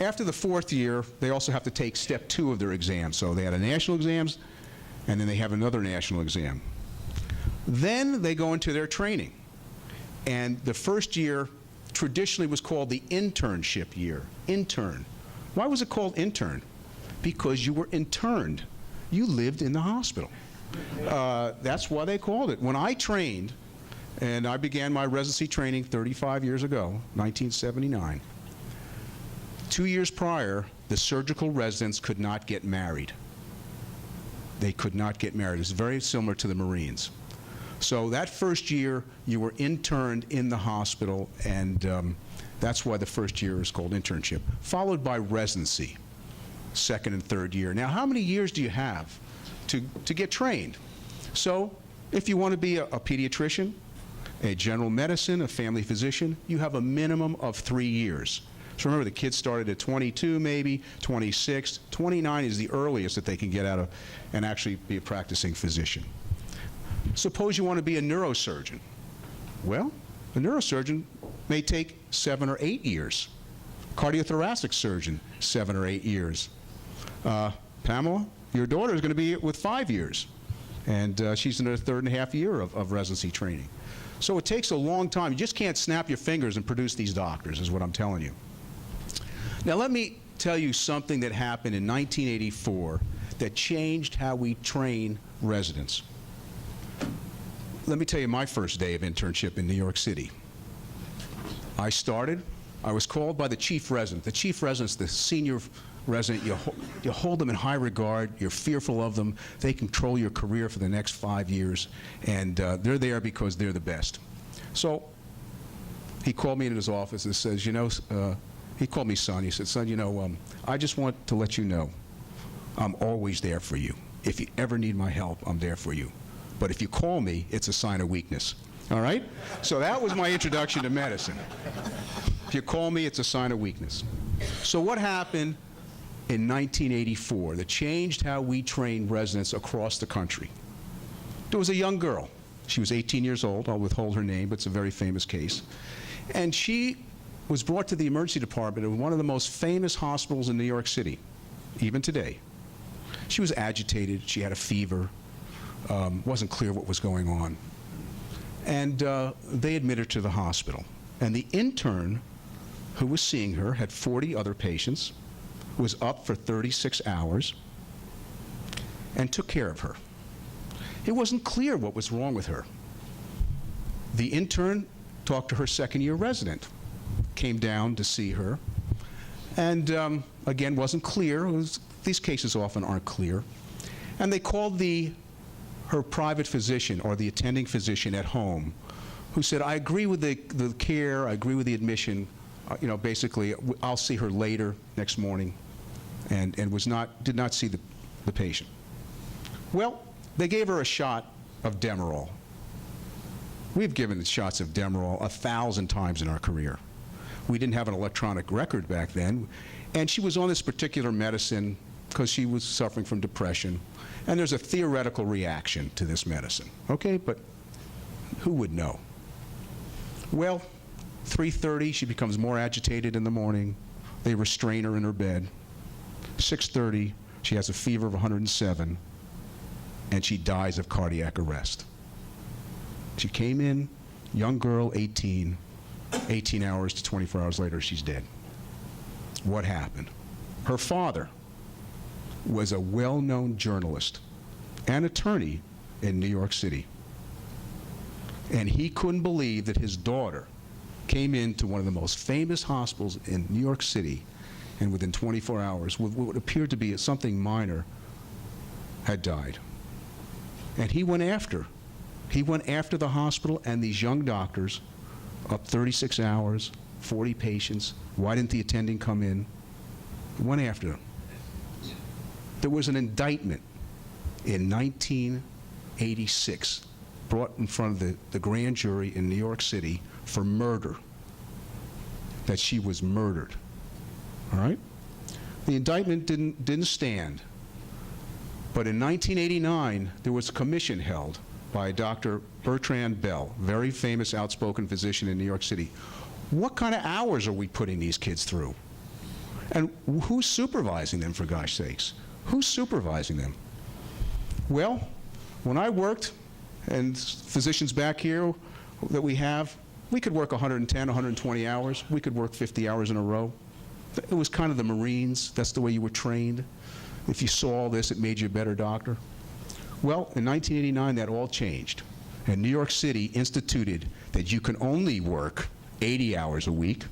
After the 4th year, they also have to take step 2 of their exam. So they had a national exams, and then they have another national exam. Then they go into their training. And the first year traditionally was called the internship year. Intern. Why was it called intern? Because you were interned. You lived in the hospital. That's why they called it. When I trained, and I began my residency training 35 years ago, 1979, 2 years prior, the surgical residents could not get married. They could not get married. It's very similar to the Marines. So that first year, you were interned in the hospital, and that's why the first year is called internship, followed by residency, 2nd and 3rd year. Now, how many years do you have to get trained? So if you want to be a pediatrician, a general medicine, a family physician, you have a minimum of 3 years. So remember, the kids started at 22 maybe, 26, 29 is the earliest that they can get out of and actually be a practicing physician. Suppose you want to be a neurosurgeon. Well, a neurosurgeon may take 7 or 8 years. Cardiothoracic surgeon, 7 or 8 years. Pamela, your daughter is going to be with 5 years, and she's in her 3rd and a half year of residency training. So it takes a long time. You just can't snap your fingers and produce these doctors, is what I'm telling you. Now let me tell you something that happened in 1984 that changed how we train residents. Let me tell you my first day of internship in New York City. I was called by the chief resident. The chief resident's the senior resident. You hold them in high regard. You're fearful of them. They control your career for the next 5 years, and they're there because they're the best. So he called me in his office and says, you know, he called me son. He said, son, you know, I just want to let you know I'm always there for you. If you ever need my help, I'm there for you. But if you call me, it's a sign of weakness. All right? So that was my introduction to medicine. If you call me, it's a sign of weakness. So what happened in 1984 that changed how we train residents across the country? There was a young girl. She was 18 years old. I'll withhold her name, but it's a very famous case. And she was brought to the emergency department of one of the most famous hospitals in New York City, even today. She was agitated. She had a fever. Wasn't clear what was going on. And they admitted her to the hospital. And the intern who was seeing her had 40 other patients, was up for 36 hours, and took care of her. It wasn't clear what was wrong with her. The intern talked to her 2nd-year resident, came down to see her, and again, wasn't clear. These cases often aren't clear. And they called her private physician or the attending physician at home, who said, I agree with the care, I agree with the admission, you know, basically, I'll see her later next morning, and did not see the patient. Well, they gave her a shot of Demerol. We've given shots of Demerol 1,000 times in our career. We didn't have an electronic record back then, and she was on this particular medicine because she was suffering from depression, and there's a theoretical reaction to this medicine, okay? But who would know? Well, 3:30, she becomes more agitated in the morning. They restrain her in her bed. 6:30, she has a fever of 107, and she dies of cardiac arrest. She came in, young girl, 18 hours to 24 hours later, she's dead. What happened? Her father was a well-known journalist and attorney in New York City. And he couldn't believe that his daughter came into one of the most famous hospitals in New York City, and within 24 hours, what appeared to be something minor, had died. And he went after the hospital and these young doctors, up 36 hours, 40 patients. Why didn't the attending come in? He went after them. There was an indictment in 1986 brought in front of the grand jury in New York City for murder, that she was murdered. All right? The indictment didn't stand. But in 1989, there was a commission held by Dr. Bertrand Bell, very famous outspoken physician in New York City. What kind of hours are we putting these kids through? And who's supervising them, for gosh sakes? Who's supervising them? Well, when I worked, and physicians back here that we have, we could work 110, 120 hours. We could work 50 hours in a row. It was kind of the Marines. That's the way you were trained. If you saw all this, it made you a better doctor. Well, in 1989, that all changed. And New York City instituted that you can only work 80 hours a week,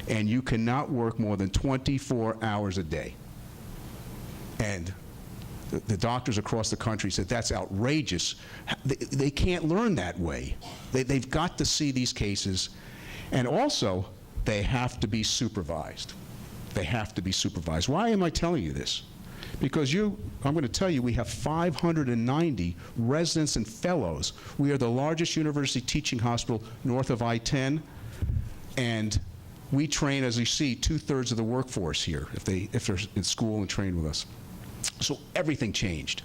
and you cannot work more than 24 hours a day. And the doctors across the country said, that's outrageous. They can't learn that way. They've got to see these cases. And also, they have to be supervised. They have to be supervised. Why am I telling you this? Because I'm going to tell you, we have 590 residents and fellows. We are the largest university teaching hospital north of I-10, and we train, as you see, 2/3 of the workforce here if they're in school and train with us. So everything changed.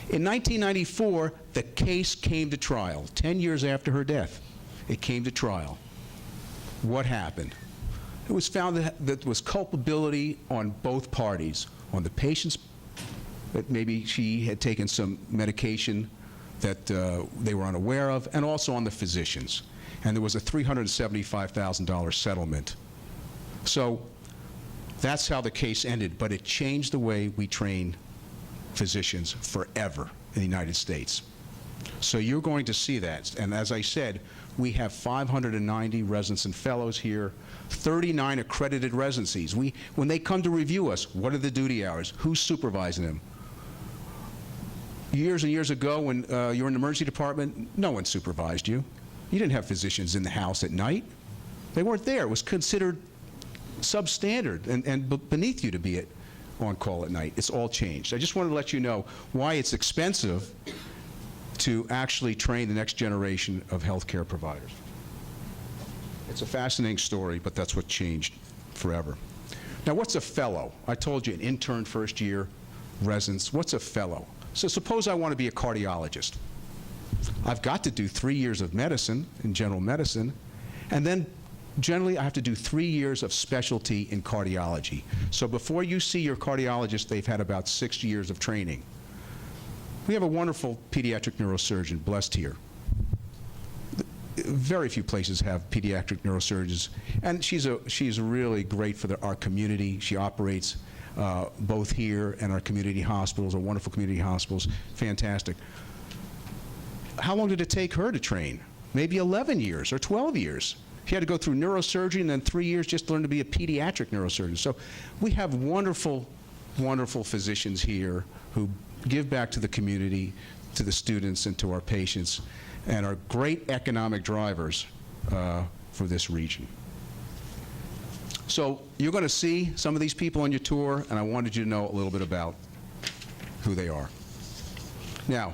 In 1994, the case came to trial. 10 years after her death, it came to trial. What happened? It was found that there was culpability on both parties, on the patients, that maybe she had taken some medication that they were unaware of, and also on the physicians. And there was a $375,000 settlement. So that's how the case ended, but it changed the way we train physicians forever in the United States. So you're going to see that. And as I said, we have 590 residents and fellows here, 39 accredited residencies. When they come to review us, what are the duty hours? Who's supervising them? Years and years ago, when you were in the emergency department, no one supervised you. You didn't have physicians in the house at night. They weren't there. It was considered substandard and beneath you to be on call at night. It's all changed. I just wanted to let you know why it's expensive to actually train the next generation of healthcare providers. It's a fascinating story, but that's what changed forever. Now, what's a fellow? I told you, an intern, first year, residents. What's a fellow? So suppose I want to be a cardiologist. I've got to do 3 years of medicine, in general medicine, and then generally I have to do 3 years of specialty in cardiology. So before you see your cardiologist, they've had about 6 years of training. We have a wonderful pediatric neurosurgeon, blessed here. Very few places have pediatric neurosurgeons, and she's really great for our community. She operates both here and our community hospitals, our wonderful community hospitals. Fantastic. How long did it take her to train? Maybe 11 years or 12 years. She had to go through neurosurgery and then 3 years just to learn to be a pediatric neurosurgeon. So we have wonderful, wonderful physicians here who give back to the community, to the students, and to our patients, and are great economic drivers for this region. So you're going to see some of these people on your tour, and I wanted you to know a little bit about who they are. Now,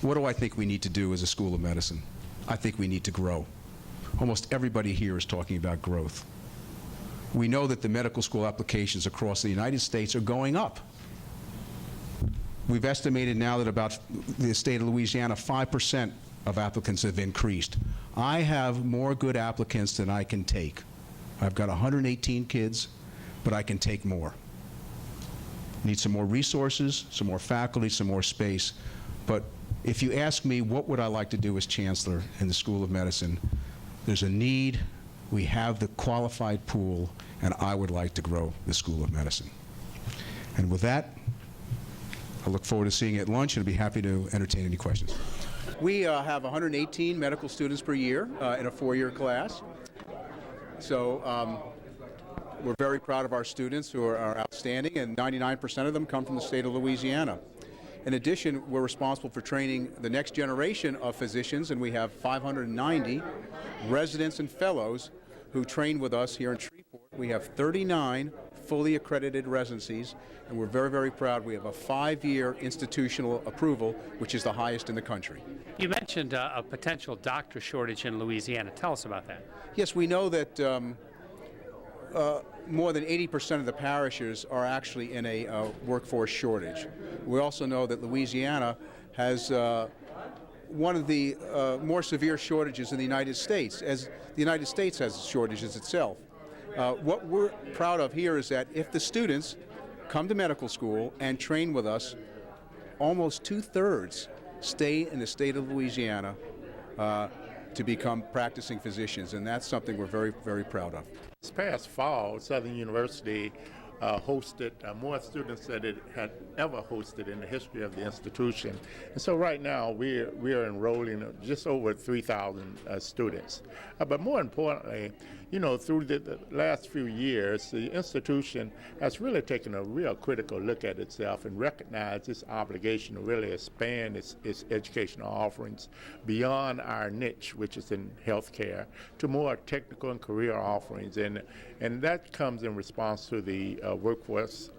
what do I think we need to do as a School of Medicine? I think we need to grow. Almost everybody here is talking about growth. We know that the medical school applications across the United States are going up. We've estimated now that about the state of Louisiana, 5% of applicants have increased. I have more good applicants than I can take. I've got 118 kids, but I can take more. Need some more resources, some more faculty, some more space. But if you ask me what would I like to do as chancellor in the School of Medicine, there's a need, we have the qualified pool, and I would like to grow the School of Medicine. And with that, I look forward to seeing you at lunch and I'd be happy to entertain any questions. We have 118 medical students per year in a 4-year class. So we're very proud of our students who are outstanding, and 99% of them come from the state of Louisiana. In addition, we're responsible for training the next generation of physicians, and we have 590 residents and fellows who train with us here in Shreveport. We have 39 fully accredited residencies, and we're very, very proud. We have a 5-year institutional approval, which is the highest in the country. You mentioned a potential doctor shortage in Louisiana. Tell us about that. Yes, we know that more than 80% of the parishes are actually in a workforce shortage. We also know that Louisiana has one of the more severe shortages in the United States, as the United States has shortages itself. What we're proud of here is that if the students come to medical school and train with us, almost 2/3 stay in the state of Louisiana to become practicing physicians, and that's something we're very, very proud of. This past fall, Southern University hosted more students than it had ever hosted in the history of the institution. And so right now we are enrolling just over 3,000 students. But more importantly, through the last few years, the institution has really taken a real critical look at itself and recognized its obligation to really expand its educational offerings beyond our niche, which is in healthcare, to more technical and career offerings. And that comes in response to the workforce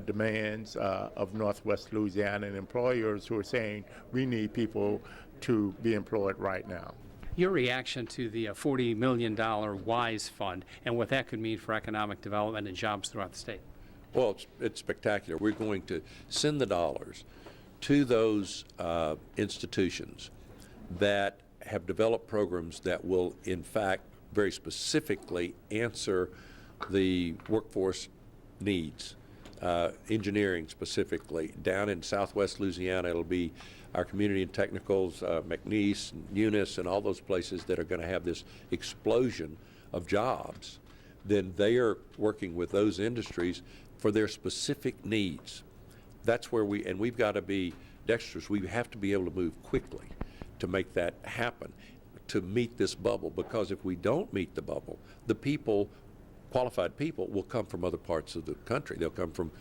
demands of Northwest Louisiana and employers who are saying we need people to be employed right now. Your reaction to the $40 million WISE fund and what that could mean for economic development and jobs throughout the state? Well, it's spectacular. We're going to send the dollars to those institutions that have developed programs that will, in fact, very specifically answer the workforce needs. Engineering specifically. Down in Southwest Louisiana, it'll be our community and technicals, McNeese, Eunice, and all those places that are going to have this explosion of jobs. Then they are working with those industries for their specific needs. That's where we've got to be dexterous. We have to be able to move quickly to make that happen, to meet this bubble, because if we don't meet the bubble, the people, qualified people, will come from other parts of the country. They'll come from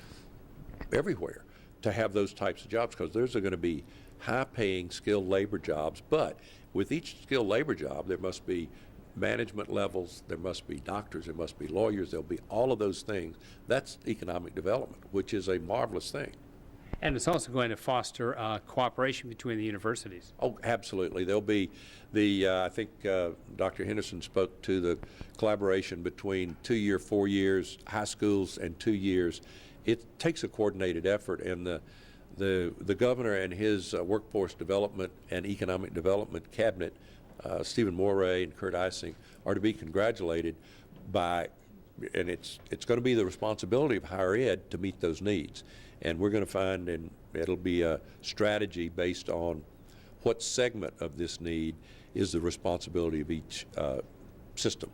everywhere to have those types of jobs, because there's going to be high-paying skilled labor jobs. But with each skilled labor job, there must be management levels, there must be doctors, there must be lawyers, there'll be all of those things. That's economic development, which is a marvelous thing. And it's also going to foster cooperation between the universities. Oh, absolutely. There'll be I think Dr. Henderson spoke to the collaboration between 2-year, 4 years, high schools, and 2 years. It takes a coordinated effort, and the governor and his workforce development and economic development cabinet, Stephen Moray and Kurt Ising, are to be congratulated by, and it's going to be the responsibility of higher ed to meet those needs. And we're going to find, and it'll be a strategy based on what segment of this need is the responsibility of each system.